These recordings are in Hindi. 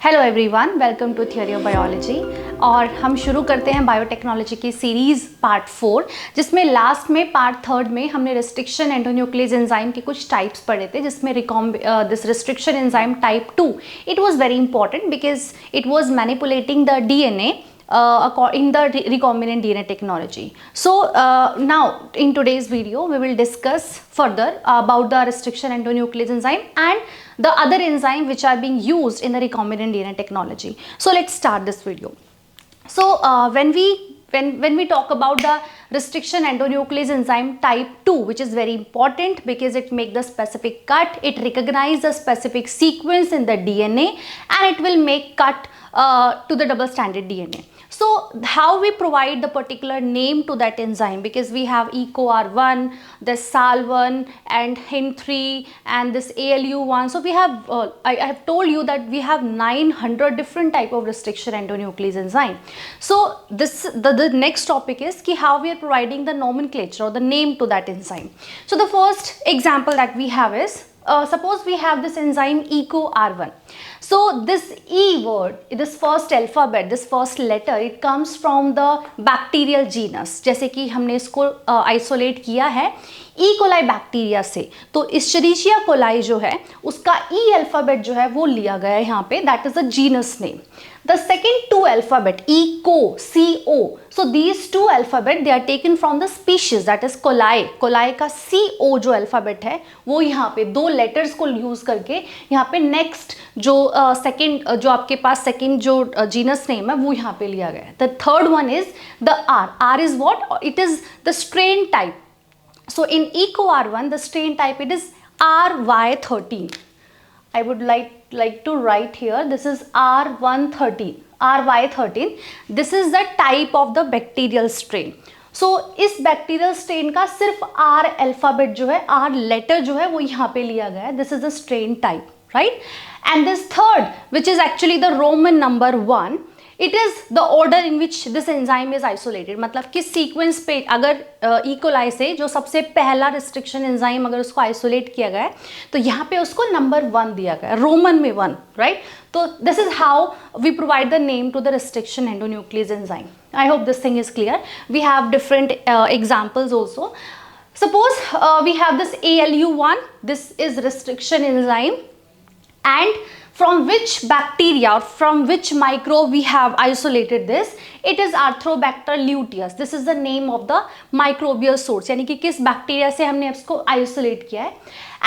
Hello everyone, welcome to theory of biology. और हम शुरू करते हैं बायोटेक्नोलॉजी की सीरीज़ पार्ट 4, जिसमें लास्ट में पार्ट 3 में हमने रिस्ट्रिक्शन एंडोन्यूक्लियस एंजाइम के कुछ टाइप्स पढ़े थे, जिसमें this restriction enzyme type 2 it was very important because it was manipulating the DNA in the recombinant DNA technology. So now in today's video we will discuss further about the restriction endonuclease enzyme and the other enzyme which are being used in the recombinant DNA technology. So let's start this video. So when we talk about the restriction endonuclease enzyme type 2, which is very important because it make the specific cut, it recognize the specific sequence in the DNA and it will make cut to the double stranded DNA. So how we provide the particular name to that enzyme, because we have EcoR1, this SAL1 and HIM3 and this ALU1. So we have I have told you that we have 900 different type of restriction endonuclease enzyme. So this the next topic is ki how we are providing the nomenclature or the name to that enzyme. So the first example that we have is suppose we have this enzyme EcoR1. So this E word, this first alphabet, this first letter, it comes from the bacterial genus. जैसे कि हमने इसको isolate किया है E. coli बैक्टीरिया से, तो इश्चरीशिया कोलाई जो है उसका E अल्फ़ाबेट जो है वो लिया गया है यहाँ पे, that is the genus name. The second two alphabet ECO, CO, so these two alphabet they are taken from the species, that is coli. coli का CO जो alphabet है वो यहाँ पे दो letters को use करके यहाँ पे next जो second जो आपके पास second जो genus name है वो यहाँ पे लिया गया है. The third one is the R. R is what? It is the strain type. So in EcoR1 the strain type it is RY13. I would like to write here, this is R113, RY13. This is the type of the bacterial strain. So इस bacterial strain का सिर्फ R alphabet जो है, R letter जो है वो यहाँ पे लिया गया है. This is the strain type, right? And this third, which is actually the Roman number 1, it is the order in which this enzyme is isolated. मतलब किस सीक्वेंस पे अगर E. coli से जो सबसे पहला रिस्ट्रिक्शन एंजाइम अगर उसको आइसोलेट किया गया है तो यहाँ पे उसको नंबर 1 दिया गया है, रोमन में 1, राइट? तो this is how we provide the name to the restriction endonuclease enzyme. I hope this thing is clear. We have different examples also. Suppose we have this ALU1, this is restriction enzyme, and from which bacteria or from which microbe we have isolated this, it is Arthrobacter luteus. This is the name of the microbial source, यानी कि किस बैक्टीरिया से हमने इसको आइसोलेट किया है.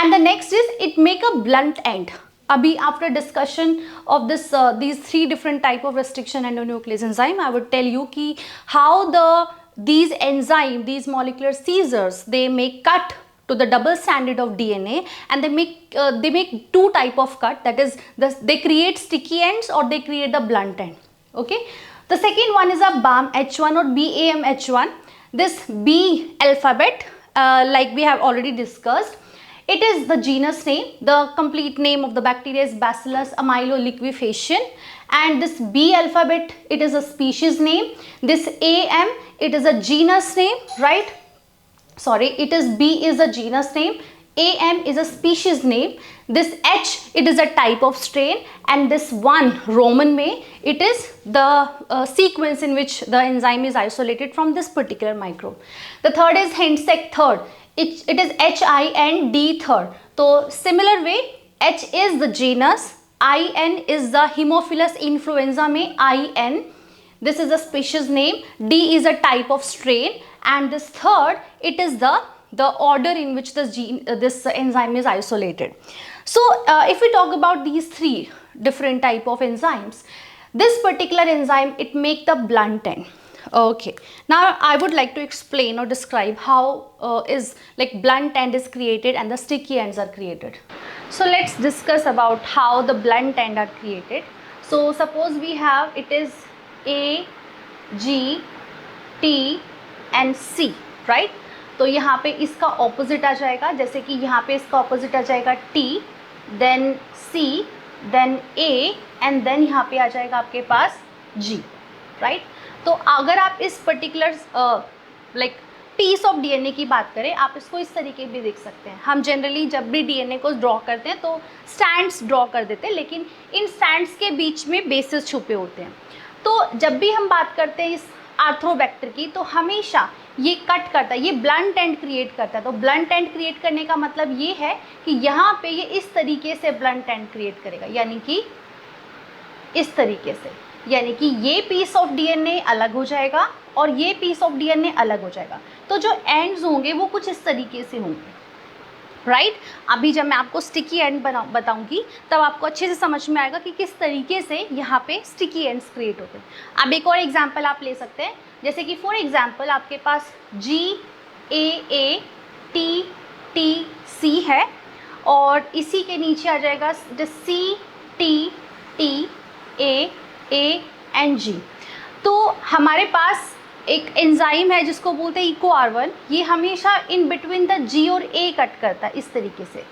And the next is it make a blunt end. अभी after discussion of this these three different type of restriction endonuclease enzyme, I would tell you कि how these enzyme, these molecular scissors, they make cut to the double stranded of DNA, and they make two type of cut, that is they create sticky ends or they create the blunt end. Okay, the second one is a BAMH1 or BAMH1. This B alphabet, like we have already discussed, it is the genus name. The complete name of the bacteria is Bacillus amyloliquefaciens, and this B alphabet, it is a species name. This AM, it is a genus name, right? Sorry, it is B is a genus name, AM is a species name, this H, it is a type of strain, and this one Roman में, it is the sequence in which the enzyme is isolated from this particular microbe. The third is Hentzek third, it is HIND third. So similar way, H is the genus, IN is the Haemophilus influenza में IN, this is a species name, D is a type of strain, and this third, it is the order in which this enzyme is isolated. So if we talk about these three different type of enzymes, this particular enzyme, it make the blunt end. Okay, now I would like to explain or describe how is like blunt end is created and the sticky ends are created. So let's discuss about how the blunt end are created. So suppose we have, it is A, G, T and C, right? तो यहाँ पे इसका ऑपोजिट आ जाएगा, जैसे कि यहाँ पे इसका ऑपोजिट आ जाएगा T, then C, then A, and then यहाँ पे आ जाएगा आपके पास G, right? तो अगर आप इस particular like T piece of DNA की बात करें, आप इसको इस तरीके भी देख सकते हैं। हम जनरली जब भी डीएनए को ड्रॉ करते हैं तो स्ट्रैंड्स ड्रॉ कर देते हैं, लेकिन इन स्ट्रैंड्स के बीच में बेसेस छुपे होते हैं। तो जब भी हम बात करते हैं इस आर्थ्रोवेक्टर की, तो हमेशा ये कट करता है, ये ब्लंट एंड क्रिएट करता है। तो ब्लंट एंड क्रिएट करने का मतलब ये है कि यहाँ पे ये इस तरीके से ब्लंट एंड क्रिएट करेगा, यानी कि इस तरीके से, यानी कि ये पीस ऑफ डीएनए अलग हो जाएगा और ये पीस ऑफ डीएनए अलग हो जाएगा। तो जो एंड्स होंगे वो कुछ इस तरीके से होंगे, राइट। अभी जब मैं आपको स्टिकी एंड बताऊंगी तब आपको अच्छे से समझ में आएगा कि किस तरीके से यहाँ पे स्टिकी एंड्स क्रिएट होते हैं। अब एक और एग्जांपल आप ले सकते हैं, जैसे कि फॉर एग्जांपल आपके पास GAATTC है और इसी के नीचे आ जाएगा CTTAANG। तो हमारे पास एक एंजाइम है जिसको बोलते हैं EcoR1, ये हमेशा इन बिटवीन द G और A कट करता है इस तरीके से।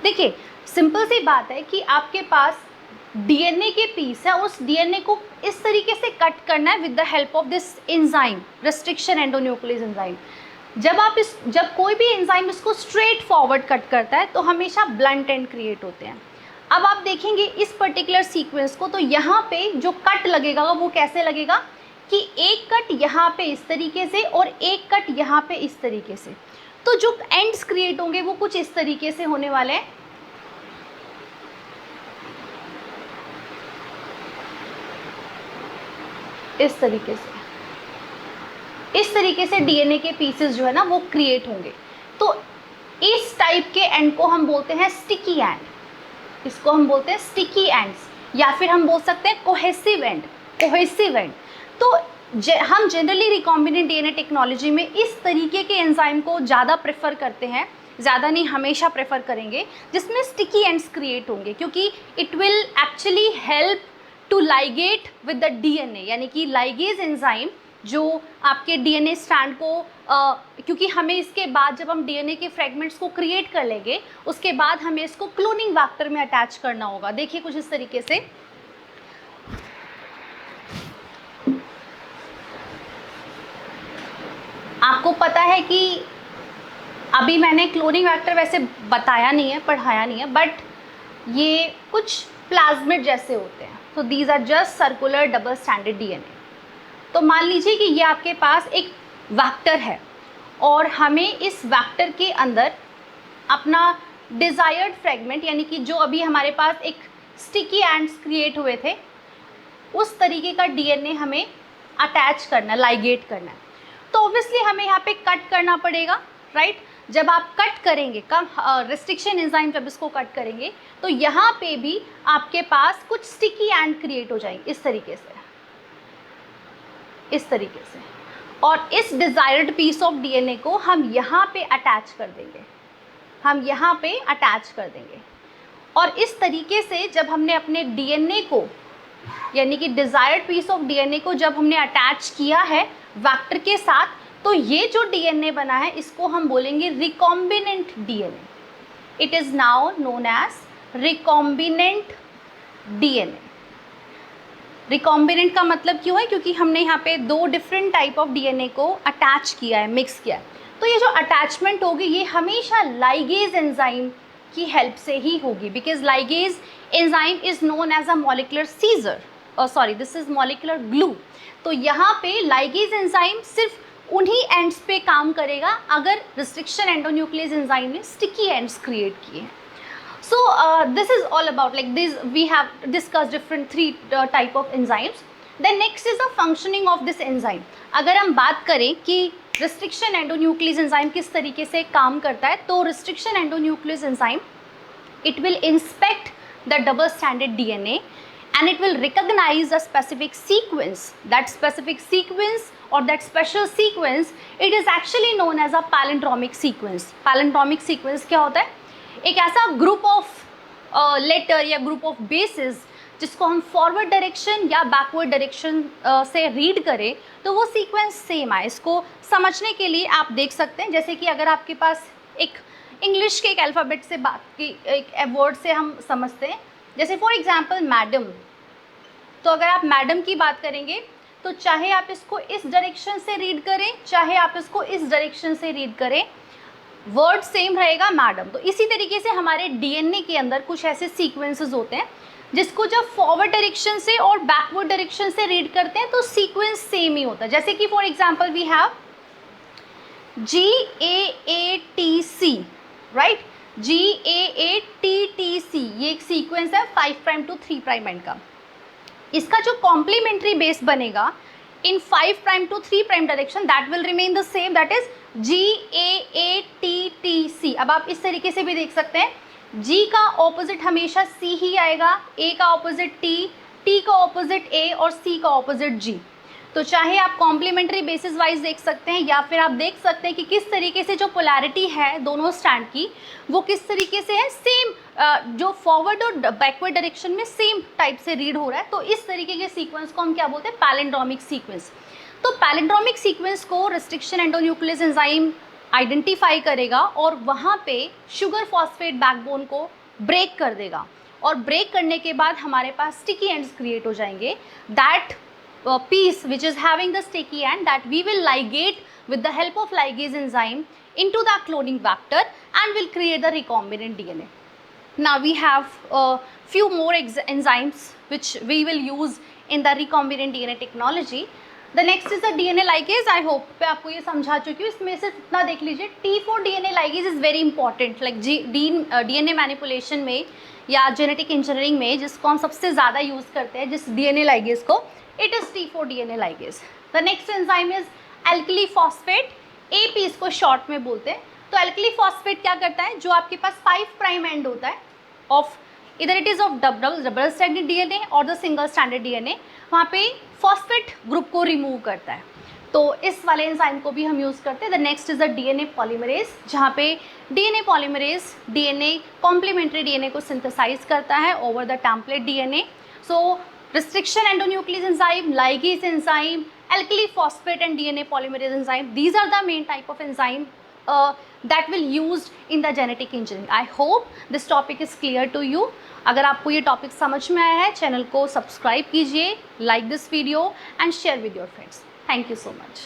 देखिए सिंपल सी बात है कि आपके पास डीएनए के पीस है, उस डीएनए को इस तरीके से कट करना है with the help of this enzyme, restriction endonuclease enzyme. जब कोई भी एंजाइम इसको स्ट्रेट फॉरवर्ड कट करता है तो हमेशा ब्लंट एंड क्रिएट होते हैं। अब आप देखेंगे इस पर्टिकुलर सीक्वेंस को, तो यहाँ पे जो कट लगेगा वो कैसे लगेगा कि एक कट यहाँ पे इस तरीके से और एक कट यहाँ पे इस तरीके से। तो जो एंड्स क्रिएट होंगे वो कुछ इस तरीके से होने वाले हैं। इस तरीके से डीएनए के पीसेस जो है ना वो क्रिएट होंगे। तो इस टाइप के एंड को हम बोलते हैं स्टिकी एंड, इसको हम बोलते हैं स्टिकी एंड्स, या फिर हम बोल सकते हैं कोहेसिव एंड। तो हम जनरली रिकॉम्बिनेंट डीएनए टेक्नोलॉजी में इस तरीके के एंजाइम को ज़्यादा प्रेफर करते हैं, ज़्यादा नहीं हमेशा प्रेफर करेंगे, जिसमें स्टिकी एंड्स क्रिएट होंगे, क्योंकि it will actually help to ligate with the DNA, यानी कि लाइगेज एंजाइम जो आपके डीएनए स्ट्रैंड को क्योंकि हमें इसके बाद जब हम डीएनए के फ्रेगमेंट्स को क्रिएट कर लेंगे उसके बाद हमें इसको क्लोनिंग वेक्टर में अटैच करना होगा। देखिए कुछ इस तरीके से, आपको पता है कि अभी मैंने क्लोनिंग वेक्टर वैसे बताया नहीं है, पढ़ाया नहीं है, बट ये कुछ प्लाज्मिड जैसे होते हैं। तो these are just circular double standard DNA. तो मान लीजिए कि ये आपके पास एक वेक्टर है और हमें इस वेक्टर के अंदर अपना डिज़ायर्ड फ्रेगमेंट, यानी कि जो अभी हमारे पास एक स्टिकी एंड्स क्रिएट हुए थे उस तरीके का डीएनए हमें अटैच करना, लाइगेट करना है। तो ऑब्वियसली हमें यहाँ पे कट करना पड़ेगा, राइट। जब आप कट करेंगे, कम रेस्ट्रिक्शन एंजाइम जब इसको कट करेंगे तो यहाँ पे भी आपके पास कुछ स्टिकी एंड क्रिएट हो जाएंगे इस तरीके से, और इस डिज़ायर्ड पीस ऑफ डीएनए को हम यहाँ पे अटैच कर देंगे, और इस तरीके से जब हमने अपने डीएनए को, यानी कि डिज़ायर्ड पीस ऑफ डीएनए को जब हमने अटैच किया है वेक्टर के साथ, तो ये जो डीएनए बना है इसको हम बोलेंगे recombinant DNA. It is now known as recombinant DNA. Recombinant का मतलब क्यों है? क्योंकि हमने यहाँ पे दो डिफरेंट टाइप ऑफ डीएनए को अटैच किया है, मिक्स किया है। तो ये जो अटैचमेंट होगी ये हमेशा लाइगेज एंजाइम की हेल्प से ही होगी, because ligase enzyme is known as a molecular scissor, this is molecular glue. तो यहाँ पे लाइगेज एंजाइम सिर्फ उन्हीं एंड्स पे काम करेगा अगर रिस्ट्रिक्शन एंडोन्यूक्लियस एंजाइम ने स्टिकी एंड्स क्रिएट किए हैं। So this is all about, like this we have discussed different three type of enzymes. Then next is the functioning of this enzyme. अगर हम बात करें कि restriction endonuclease enzyme किस तरीके से काम करता है, तो restriction endonuclease enzyme it will inspect the double stranded DNA and it will recognize a specific sequence. That specific sequence or that special sequence, it is actually known as a palindromic sequence. Palindromic sequence क्या होता है? एक ऐसा ग्रुप ऑफ लेटर या ग्रुप ऑफ बेसिस जिसको हम फॉरवर्ड डायरेक्शन या बैकवर्ड डायरेक्शन से रीड करें तो वो सीक्वेंस सेम आए। इसको समझने के लिए आप देख सकते हैं, जैसे कि अगर आपके पास एक इंग्लिश के एक अल्फ़ाबेट से बात की, एक वर्ड से हम समझते हैं, जैसे फॉर एग्जांपल मैडम। तो अगर आप मैडम की बात करेंगे तो चाहे आप इसको इस डायरेक्शन से रीड करें, चाहे आप इसको इस डायरेक्शन से रीड करें, वर्ड सेम रहेगा मैडम। तो इसी तरीके से हमारे डीएनए के अंदर कुछ ऐसे सीक्वेंसेस होते हैं जिसको जब फॉरवर्ड डायरेक्शन से और बैकवर्ड डायरेक्शन से रीड करते हैं तो सीक्वेंस सेम ही होता है। जैसे कि for example we have GAATC, right, GAATTC, ये एक सीक्वेंस है 5 प्राइम टू 3 प्राइम एंड का। इसका जो कॉम्प्लीमेंट्री बेस बनेगा in 5 prime to 3 prime direction, that will remain the same, that is GAATTC। अब आप इस तरीके से भी देख सकते हैं, G का ऑपोजिट हमेशा C ही आएगा, A का ऑपोजिट T, T का ऑपोजिट A और C का ऑपोजिट G। तो चाहे आप कॉम्प्लीमेंट्री बेसिस वाइज देख सकते हैं या फिर आप देख सकते हैं कि किस तरीके से जो पोलैरिटी है दोनों स्टैंड की वो किस तरीके से है, सेम जो फॉरवर्ड और बैकवर्ड डायरेक्शन में सेम टाइप से रीड हो रहा है। तो इस तरीके के सीक्वेंस को हम क्या बोलते हैं, पैलिंड्रोमिक सीक्वेंस। तो पैलिंड्रोमिक सीक्वेंस को रिस्ट्रिक्शन एंडोन्यूक्लियस एंजाइम आइडेंटिफाई करेगा और वहाँ पे शुगर फॉस्फेट बैकबोन को ब्रेक कर देगा, और ब्रेक करने के बाद हमारे पास स्टिकी एंड्स क्रिएट हो जाएंगे। That piece which is having the sticky end, that we will ligate with the help of ligase enzyme into the cloning vector and will create the recombinant DNA. Now we have a few more enzymes which we will use in the recombinant DNA technology. The next is the DNA ligase. I hope मैं आपको ये समझा चुकी हूँ। इसमें सिर्फ इतना देख लीजिए, T4 DNA ligase is very important, like DNA manipulation में या जेनेटिक इंजीनियरिंग में जिसको हम सबसे ज़्यादा यूज़ करते हैं, जिस DNA ligase को, it is T4 DNA ligase. The next enzyme is alkali phosphate, AP इसको शॉर्ट में बोलते हैं। तो alkali phosphate क्या करता है, जो आपके पास 5 प्राइम एंड होता है ऑफ इधर it is of double stranded DNA और द सिंगल स्ट्रैंडेड DNA, वहाँ पे फॉस्फेट ग्रुप को रिमूव करता है। तो इस वाले एंजाइम को भी हम यूज़ करते हैं। The next is the DNA polymerase, जहाँ पे DNA polymerase DNA complementary DNA को सिंथेसाइज करता है over the template DNA। So restriction endonuclease enzyme, ligase enzyme, alkali phosphate and DNA polymerase enzyme, these are the main type of enzyme that will used in the genetic engineering. I hope this topic is clear to you. अगर आपको ये टॉपिक समझ में आया है, चैनल को सब्सक्राइब कीजिए, like this video and share with your friends. Thank you so much.